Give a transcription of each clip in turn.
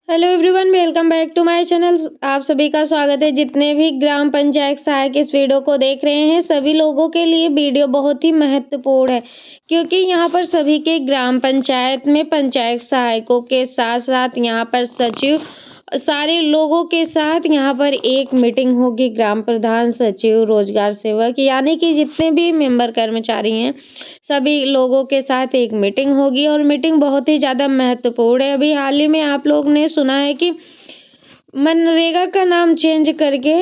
Hello everyone, welcome back to my channel. आप सभी का स्वागत है। जितने भी ग्राम पंचायत सहायक इस वीडियो को देख रहे हैं, सभी लोगों के लिए वीडियो बहुत ही महत्वपूर्ण है, क्योंकि यहाँ पर सभी के ग्राम पंचायत में पंचायत सहायकों के साथ साथ यहाँ पर सचिव, सारे लोगों के साथ यहाँ पर एक मीटिंग होगी। ग्राम प्रधान, सचिव, रोजगार सेवक, यानी कि जितने भी मेंबर कर्मचारी हैं, सभी लोगों के साथ एक मीटिंग होगी और मीटिंग बहुत ही ज़्यादा महत्वपूर्ण है। अभी हाल ही में आप लोग ने सुना है कि मनरेगा का नाम चेंज करके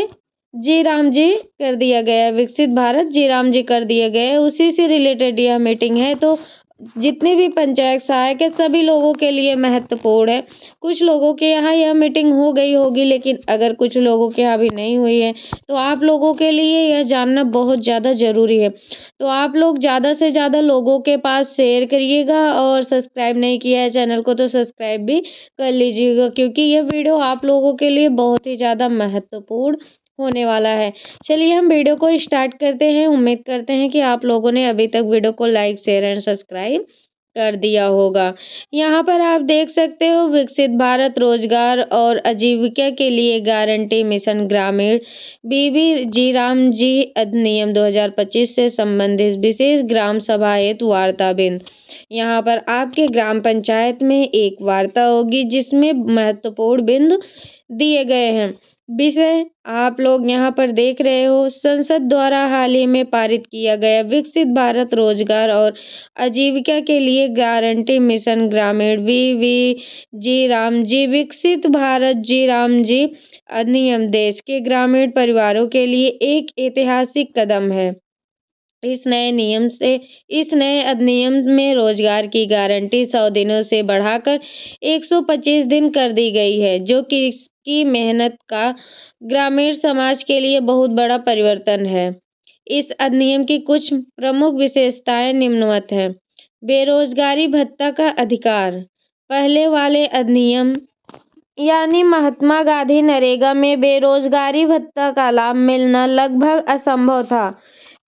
जी राम जी कर दिया गया है, विकसित भारत जी राम जी कर दिया गया है। उसी से रिलेटेड यह मीटिंग है। तो जितने भी पंचायत सहायक है, सभी लोगों के लिए महत्वपूर्ण है। कुछ लोगों के यहाँ यह मीटिंग हो गई होगी, लेकिन अगर कुछ लोगों के यहाँ अभी नहीं हुई है, तो आप लोगों के लिए यह जानना बहुत ज़्यादा ज़रूरी है। तो आप लोग ज़्यादा से ज़्यादा लोगों के पास शेयर करिएगा, और सब्सक्राइब नहीं किया है चैनल को तो सब्सक्राइब भी कर लीजिएगा, क्योंकि यह वीडियो आप लोगों के लिए बहुत ही ज़्यादा महत्वपूर्ण होने वाला है। चलिए हम वीडियो को स्टार्ट करते हैं। उम्मीद करते हैं कि आप लोगों ने अभी तक वीडियो को लाइक, शेयर एंड सब्सक्राइब कर दिया होगा। यहाँ पर आप देख सकते हो, विकसित भारत रोजगार और आजीविका के लिए गारंटी मिशन ग्रामीण बीबी जी राम जी अधिनियम 2025 से संबंधित विशेष ग्राम सभा हेतु वार्ता बिंदु। यहाँ पर आपके ग्राम पंचायत में एक वार्ता होगी, जिसमें महत्वपूर्ण बिंदु दिए गए हैं। विषय आप लोग यहाँ पर देख रहे हो, संसद द्वारा हाल ही में पारित किया गया विकसित भारत रोजगार और आजीविका के लिए गारंटी मिशन ग्रामीण वी जी राम जी विकसित भारत जी राम जी अधिनियम देश के ग्रामीण परिवारों के लिए एक ऐतिहासिक कदम है। इस नए अधिनियम में रोजगार की गारंटी 100 दिनों से बढ़ाकर 125 दिन कर दी गई है, जो कि इसकी मेहनत का ग्रामीण समाज के लिए बहुत बड़ा परिवर्तन है। इस अधिनियम की कुछ प्रमुख विशेषताएं निम्नवत हैं। बेरोजगारी भत्ता का अधिकार। पहले वाले अधिनियम यानी महात्मा गांधी नरेगा में बेरोजगारी भत्ता का लाभ मिलना लगभग असंभव था,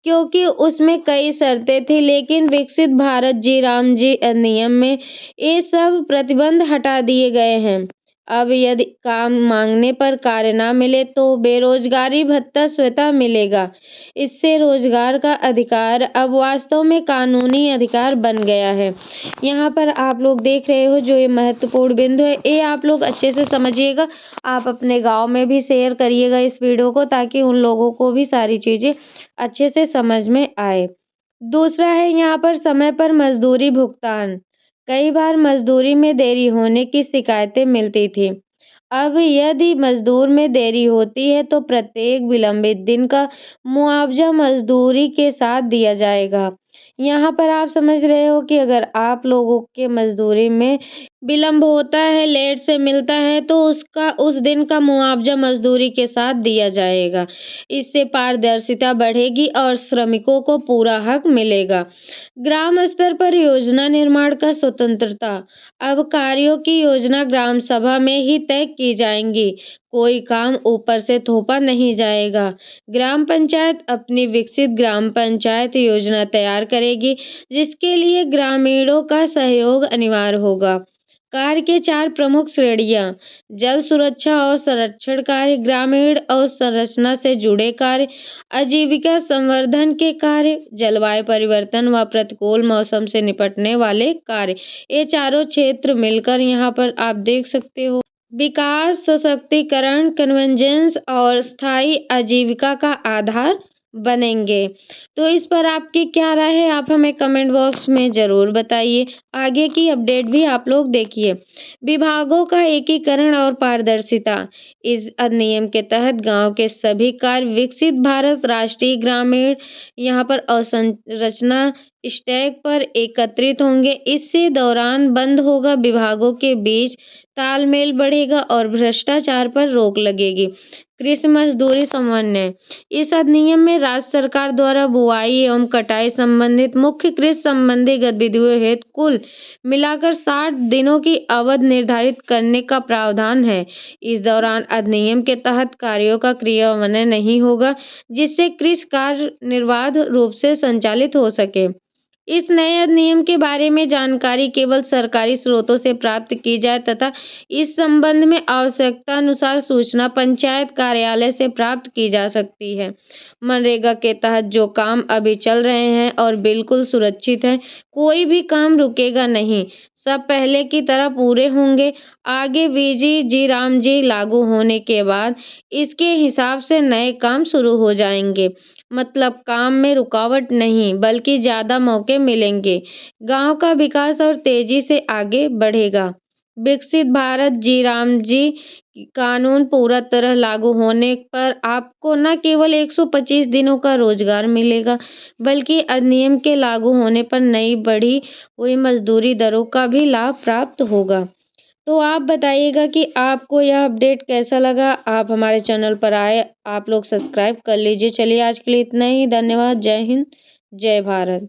क्योंकि उसमें कई शर्तें थी। लेकिन विकसित भारत जी राम जी अधिनियम में ये सब प्रतिबंध हटा दिए गए हैं। अब यदि काम मांगने पर कार्य न मिले तो बेरोजगारी भत्ता स्वतः मिलेगा। इससे रोजगार का अधिकार अब वास्तव में कानूनी अधिकार बन गया है। यहाँ पर आप लोग देख रहे हो, जो ये महत्वपूर्ण बिंदु है, ये आप लोग अच्छे से समझिएगा। आप अपने गांव में भी शेयर करिएगा इस वीडियो को, ताकि उन लोगों को भी सारी चीज़ें अच्छे से समझ में आए। दूसरा है यहाँ पर समय पर मजदूरी भुगतान। कई बार मजदूरी में देरी होने की शिकायतें मिलती थी। अब यदि मजदूर में देरी होती है तो प्रत्येक विलंबित दिन का मुआवजा मजदूरी के साथ दिया जाएगा। यहाँ पर आप समझ रहे हो कि अगर आप लोगों के मजदूरी में विलंब होता है, लेट से मिलता है, तो उसका उस दिन का मुआवजा मजदूरी के साथ दिया जाएगा। इससे पारदर्शिता बढ़ेगी और श्रमिकों को पूरा हक मिलेगा। ग्राम स्तर पर योजना निर्माण का स्वतंत्रता। अब कार्यों की योजना ग्राम सभा में ही तय की जाएंगी। कोई काम ऊपर से थोपा नहीं जाएगा। ग्राम पंचायत अपनी विकसित ग्राम पंचायत योजना तैयार करेगी, जिसके लिए ग्रामीणों का सहयोग अनिवार्य होगा। कार्य के 4 प्रमुख श्रेणियां। जल सुरक्षा और संरक्षण कार्य, ग्रामीण अवसंरचना से जुड़े कार्य, आजीविका संवर्धन के कार्य, जलवायु परिवर्तन व प्रतिकूल मौसम से निपटने वाले कार्य। ये चारों क्षेत्र मिलकर यहाँ पर आप देख सकते हो विकास, सशक्तिकरण, कन्वर्जेंस और स्थायी आजीविका का आधार बनेंगे। तो इस पर आपकी क्या राय है, आप हमें कमेंट बॉक्स में ज़रूर बताइए। आगे की अपडेट भी आप लोग देखिए। विभागों का एकीकरण और पारदर्शिता। इस अधिनियम के तहत गांव के सभी कार्य विकसित भारत राष्ट्रीय ग्रामीण यहाँ पर अवसंरचना स्टैक पर एकत्रित होंगे। इससे दौरान बंद होगा, विभागों के बीच तालमेल बढ़ेगा और भ्रष्टाचार पर रोक लगेगी। कृषि मजदूरी समन्वय। इस अधिनियम में राज्य सरकार द्वारा बुआई एवं कटाई संबंधित मुख्य कृषि संबंधी गतिविधियों हेतु कुल मिलाकर 60 दिनों की अवधि निर्धारित करने का प्रावधान है। इस दौरान अधिनियम के तहत कार्यों का क्रियान्वयन नहीं होगा, जिससे कृषि कार्य निर्बाध रूप से संचालित हो सके। इस नए अधिनियम के बारे में जानकारी केवल सरकारी स्रोतों से प्राप्त की जाए तथा इस संबंध में आवश्यकतानुसार सूचना पंचायत कार्यालय से प्राप्त की जा सकती है। मनरेगा के तहत जो काम अभी चल रहे हैं और बिल्कुल सुरक्षित हैं, कोई भी काम रुकेगा नहीं, सब पहले की तरह पूरे होंगे। आगे वीजी रामजी लागू होने के बाद इसके हिसाब से नए काम शुरू हो जाएंगे। मतलब काम में रुकावट नहीं बल्कि ज़्यादा मौके मिलेंगे। गांव का विकास और तेजी से आगे बढ़ेगा। विकसित भारत जी कानून पूरा तरह लागू होने पर आपको न केवल 125 दिनों का रोजगार मिलेगा, बल्कि अधिनियम के लागू होने पर नई बढ़ी हुई मजदूरी दरों का भी लाभ प्राप्त होगा। तो आप बताइएगा कि आपको यह अपडेट कैसा लगा। आप हमारे चैनल पर आए, आप लोग सब्सक्राइब कर लीजिए। चलिए आज के लिए इतना ही। धन्यवाद। जय हिंद, जय भारत।